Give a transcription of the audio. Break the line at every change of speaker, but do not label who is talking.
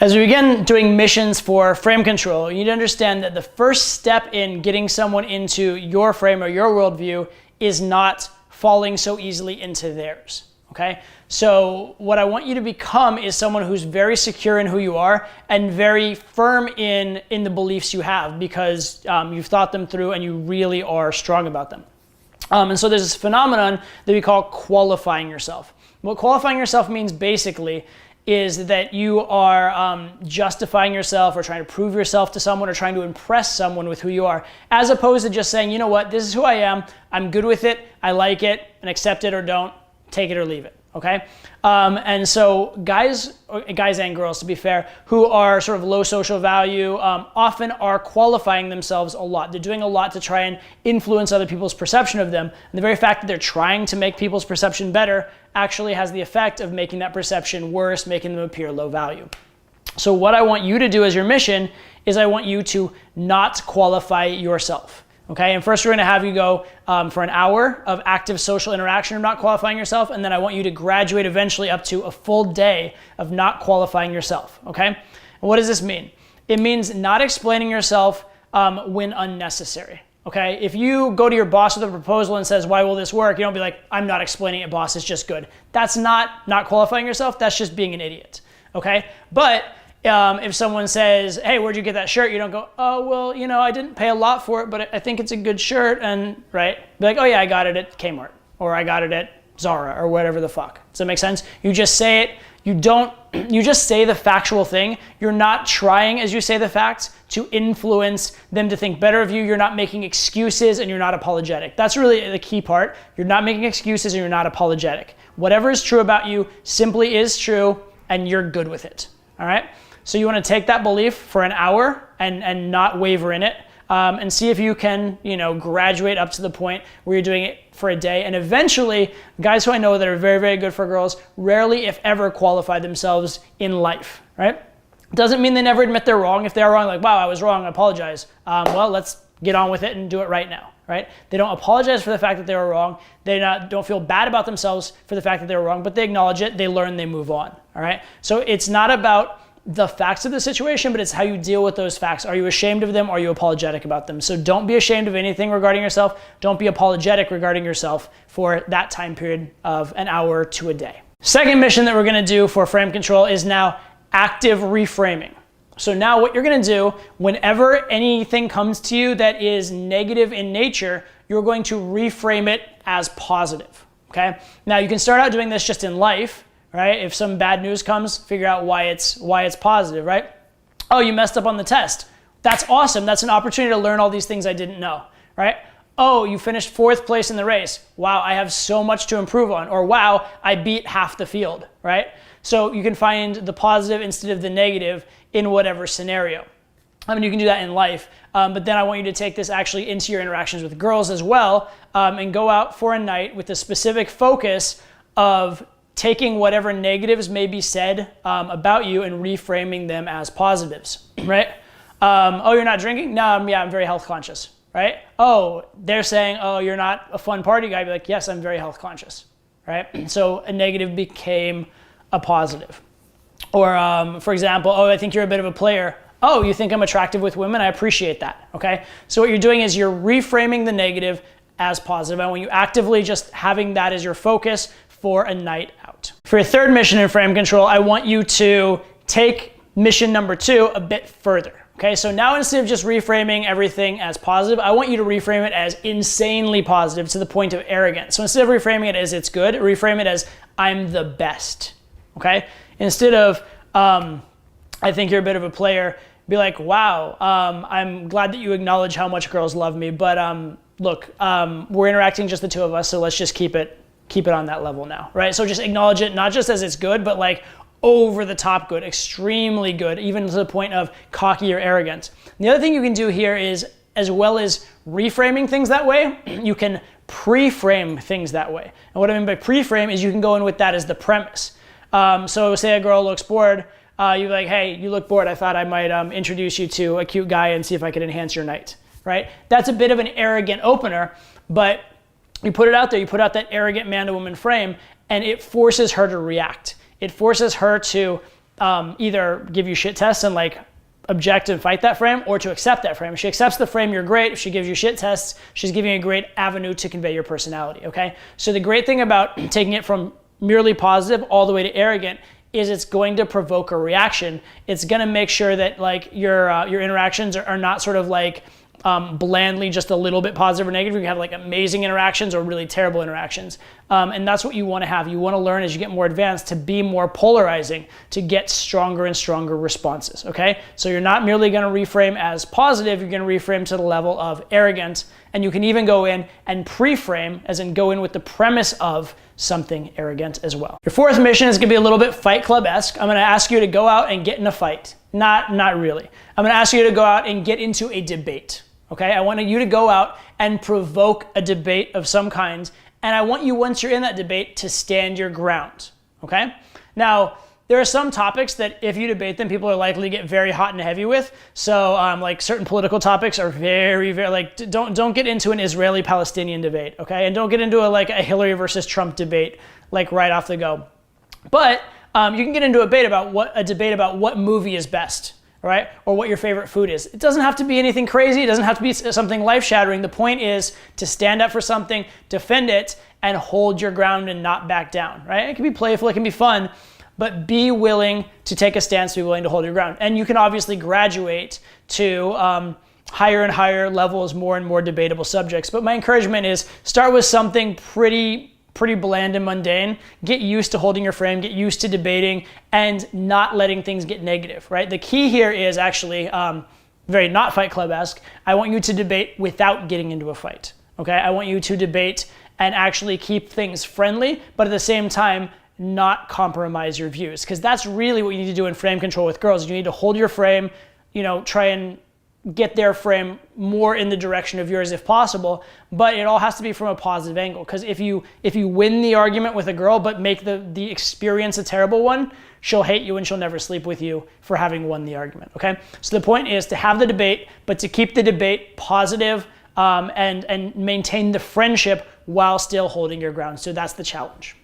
As we begin doing missions for frame control, you need to understand that the first step in getting someone into your frame or your worldview is not falling so easily into theirs, okay? So what I want you to become is someone who's very secure in who you are and very firm in the beliefs you have because you've thought them through and you really are strong about them. And so there's this phenomenon that we call qualifying yourself. What qualifying yourself means basically is that you are justifying yourself or trying to prove yourself to someone or trying to impress someone with who you are, as opposed to just saying, you know what, this is who I am, I'm good with it, I like it, and accept it or don't, take it or leave it, okay? And so guys and girls, to be fair, who are sort of low social value, often are qualifying themselves a lot. They're doing a lot to try and influence other people's perception of them. And the very fact that they're trying to make people's perception better actually has the effect of making that perception worse, making them appear low value. So what I want you to do as your mission is I want you to not qualify yourself. Okay, and first we're gonna have you go for an hour of active social interaction of not qualifying yourself, and then I want you to graduate eventually up to a full day of not qualifying yourself, okay? And what does this mean? It means not explaining yourself when unnecessary, okay? If you go to your boss with a proposal and says, why will this work? You don't be like, I'm not explaining it, boss, it's just good. That's not qualifying yourself, that's just being an idiot, okay? But if someone says, hey, where'd you get that shirt? You don't go, oh, well, you know, I didn't pay a lot for it, but I think it's a good shirt. And right, be like, oh yeah, I got it at Kmart, or I got it at Zara, or whatever the fuck. Does that make sense? You just say it. You just say the factual thing. You're not trying, as you say the facts, to influence them to think better of you. You're not making excuses and you're not apologetic. That's really the key part. You're not making excuses and you're not apologetic. Whatever is true about you simply is true and you're good with it, all right? So you want to take that belief for an hour and not waver in it and see if you can, you know, graduate up to the point where you're doing it for a day. And eventually, guys who I know that are very, very good for girls rarely, if ever, qualify themselves in life, right? Doesn't mean they never admit they're wrong. If they're wrong, like, wow, I was wrong, I apologize. Well, let's get on with it and do it right now, right? They don't apologize for the fact that they were wrong. They don't feel bad about themselves for the fact that they were wrong, but they acknowledge it, they learn, they move on, all right? So it's not about the facts of the situation, but it's how you deal with those facts. Are you ashamed of them? Are you apologetic about them? So don't be ashamed of anything regarding yourself. Don't be apologetic regarding yourself for that time period of an hour to a day. Second mission that we're gonna do for frame control is now active reframing. So now what you're gonna do, whenever anything comes to you that is negative in nature, you're going to reframe it as positive, okay? Now you can start out doing this just in life, right? If some bad news comes, figure out why it's positive, right? Oh, you messed up on the test. That's awesome. That's an opportunity to learn all these things I didn't know, right? Oh, you finished 4th place in the race. Wow, I have so much to improve on. Or wow, I beat half the field, right? So you can find the positive instead of the negative in whatever scenario. I mean, you can do that in life, but then I want you to take this actually into your interactions with girls as well, and go out for a night with a specific focus of taking whatever negatives may be said about you and reframing them as positives, right? Oh, you're not drinking? No, yeah, I'm very health conscious, right? Oh, they're saying, oh, you're not a fun party guy. Be like, yes, I'm very health conscious, right? So a negative became a positive. Or for example, oh, I think you're a bit of a player. Oh, you think I'm attractive with women? I appreciate that, okay? So what you're doing is you're reframing the negative as positive. And when you actively just having that as your focus for a night out. For your third mission in frame control, I want you to take mission number 2 a bit further. Okay, so now instead of just reframing everything as positive, I want you to reframe it as insanely positive to the point of arrogance. So instead of reframing it as it's good, reframe it as I'm the best. Okay, instead of I think you're a bit of a player, be like, wow, I'm glad that you acknowledge how much girls love me, but look, we're interacting just the two of us, so let's just keep it on that level now, right? So just acknowledge it, not just as it's good, but like over the top good, extremely good, even to the point of cocky or arrogant. And the other thing you can do here is, as well as reframing things that way, you can pre-frame things that way. And what I mean by pre-frame is you can go in with that as the premise. So say a girl looks bored, you're like, hey, you look bored, I thought I might introduce you to a cute guy and see if I could enhance your night, right? That's a bit of an arrogant opener, but you put it out there, you put out that arrogant man to woman frame, and it forces her to react. It forces her to either give you shit tests and like object and fight that frame, or to accept that frame. If she accepts the frame, you're great. If she gives you shit tests, she's giving you a great avenue to convey your personality, okay? So the great thing about taking it from merely positive all the way to arrogant is it's going to provoke a reaction. It's gonna make sure that like your interactions are not sort of like blandly just a little bit positive or negative. You have like amazing interactions or really terrible interactions. And that's what you want to have. You want to learn as you get more advanced to be more polarizing, to get stronger and stronger responses, okay? So you're not merely going to reframe as positive, you're going to reframe to the level of arrogant, and you can even go in and pre-frame, as in go in with the premise of something arrogant as well. Your fourth mission is going to be a little bit Fight Club-esque. I'm going to ask you to go out and get in a fight. Not really. I'm going to ask you to go out and get into a debate. Okay, I want you to go out and provoke a debate of some kind, and I want you, once you're in that debate, to stand your ground, okay? Now, there are some topics that if you debate them, people are likely to get very hot and heavy with. So like certain political topics are very, like, don't get into an Israeli-Palestinian debate, okay? And don't get into a Hillary versus Trump debate, like right off the go. But you can get into a debate about what movie is best, right? Or what your favorite food is. It doesn't have to be anything crazy. It doesn't have to be something life-shattering. The point is to stand up for something, defend it, and hold your ground and not back down, right? It can be playful, it can be fun, but be willing to take a stance, be willing to hold your ground. And you can obviously graduate to higher and higher levels, more and more debatable subjects. But my encouragement is start with something pretty bland and mundane. Get used to holding your frame, get used to debating, and not letting things get negative, right? The key here is actually very not Fight Club-esque. I want you to debate without getting into a fight, okay? I want you to debate and actually keep things friendly, but at the same time, not compromise your views, because that's really what you need to do in frame control with girls. You need to hold your frame, try and get their frame more in the direction of yours if possible, but it all has to be from a positive angle. Because if you win the argument with a girl but make the experience a terrible one, she'll hate you and she'll never sleep with you for having won the argument, okay? So the point is to have the debate, but to keep the debate positive and maintain the friendship while still holding your ground. So that's the challenge.